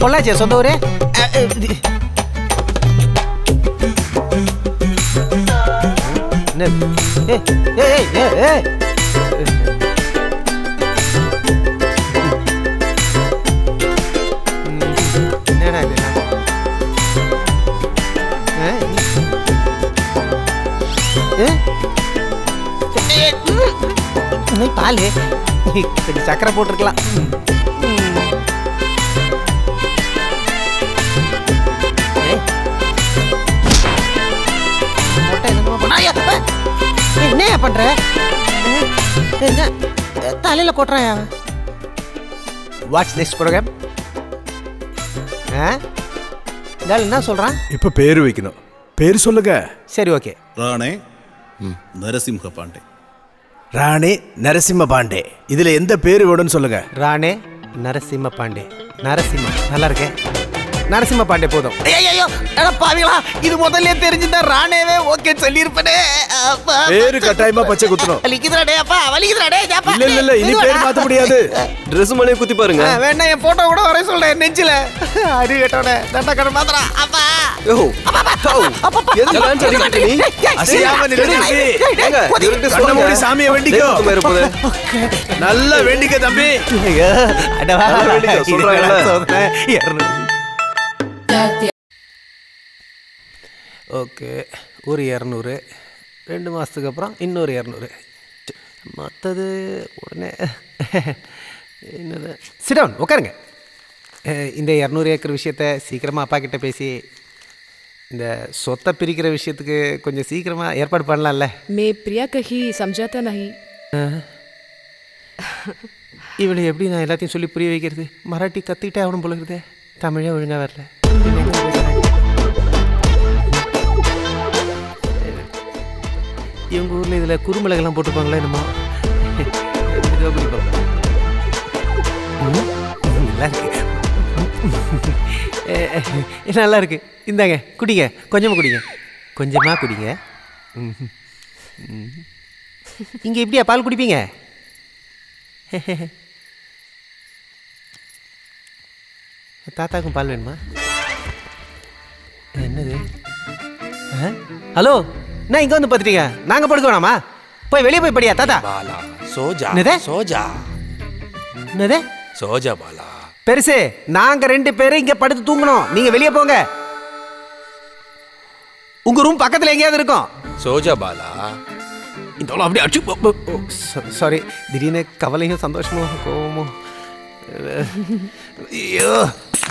பொள்ளாச்சியா சொந்த ஊரே? பால் சக்கரை போட்டிருக்கலாம். என்ன பண்ற? என்ன தலையில கொட்டுறான்? What's next program? என்ன சொல்றான்? இப்ப பேரு வைக்கணும். பேரு சொல்லுங்க. சரி, ஓகே. ராணே நரசிம்ம பாண்டே. ராணே நரசிம்ம பாண்டே. இதுல எந்த பேரு வேணும்னு சொல்லுங்க. ராணே நரசிம்ம பாண்டே. நரசிம்ம நல்லா இருக்கேன். நரசிம்ம பாண்டே போதும். ஐயோ பாவிகளா, இது முதல்ல தெரிஞ்சிருந்தா ராணேவே ஓகே சொல்லியிருப்பேனே. பேரு கட்டாயமா பச்சை குத்தணும். வலிக்குதுடா அப்பா, வலிக்குதுடா. இல்ல இனி பேர் மாத்த முடியாது. Dress மலைய குத்தி பாருங்க. வேணா என் போட்டோ கூட வர சொல்றேன் நெஞ்சில. அடி கேட்டோனே தண்ட கட மாத்ரா. அப்பா யோ அப்பா எதுக்கு டான்ஸ் ஆடிட்டு நீ? அசியாம நில்லு. ஏங்க இவர்கிட்ட கண்ண மூடி சாமியை வேண்டிக்கோ. நல்ல வேண்டிக்க தம்பி. அடவா வேண்டிக்க சொல்றாங்கல. ஓகே, ஒரு 200. 2 மாதத்துக்கு அப்புறம் இன்னொரு 200. மற்றது உடனே என்னது? சிடவுன் உட்காருங்க. இந்த 200 ஏக்கர் விஷயத்த சீக்கிரமாக அப்பா கிட்ட பேசி இந்த சொத்தை பிரிக்கிற விஷயத்துக்கு கொஞ்சம் சீக்கிரமாக ஏற்பாடு பண்ணலாம்ல? मैं प्रिया कहीं समझाता नहीं. இவளை எப்படி நான் எல்லாத்தையும் சொல்லி புரிய வைக்கிறது? மராட்டி கற்றுக்கிட்டே ஆகணும் போல இருக்குதே, தமிழே ஒழுங்காக வரல. இவங்க ஊரில் இதில் குறுமிளகெல்லாம் போட்டுப்பாங்களா என்னமோ? நல்லா இருக்கு, நல்லா இருக்கு. இந்தாங்க குடிங்க, கொஞ்சமாக குடிங்க, கொஞ்சமாக குடிங்க. இங்கே எப்படியா பால் குடிப்பீங்க? தாத்தாக்கும் பால் வேணுமா? என்னது? ஹலோ, நான் இங்கே வந்து பார்த்துட்டீங்க. நாங்கள் படுக்க வேணாமா? போய் வெளியே போய் படியா தாத்தா. பாலா சோஜா சோஜா என்னது? சோஜா பாலா பெருசு, நாங்கள் 2 பேரும் இங்கே படுத்து தூங்கணும். நீங்கள் வெளியே போங்க. உங்கள் ரூம் பக்கத்தில் எங்கேயாவது இருக்கும். சோஜா பாலா இந்த அப்படியே அடிச்சு. சாரி, திடீர்னு கவலையும் சந்தோஷமும் கோவமும். ஐயோ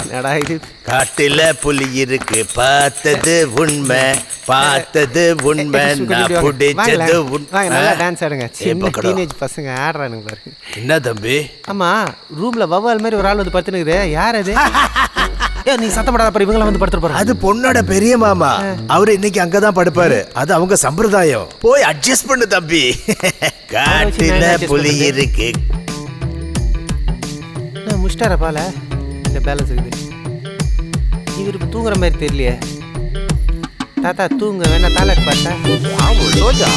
என்னடா இது? காட்டுல புலி இருக்கு, பார்த்தது உண்மை, பார்த்தது உண்மை, நான் பிடிச்சது உண்மை. நல்லா டான்ஸ் ஆடுங்க. சின்ன டீனேஜ் பசங்க ஆடுறானுங்க பாருங்க. என்ன தம்பி? ஆமா, ரூம்ல வவ்வால் மாதிரி ஒரு ஆள் வந்து படுத்துனுக்குது. யார் அது? நீ சத்தம் போடாத பாரு, இவங்கள வந்து படுத்துட்டு போறாங்க. அது பொண்ணோட பெரிய மாமா. அவரு இன்னைக்கு அங்கதான் படுப்பாரு. அது அவங்க சம்பிரதாயம். போய் அட்ஜஸ்ட் பண்ணு தம்பி. காட்டுல புலி இருக்கு. முஷ்டார பால இந்த பேலன்ஸ் இருக்குது. இவருக்கு தூங்குற மாதிரி தெரியலையே. தாத்தா தூங்க வேணா, தாலாட்டு பாட்டா. சோஜா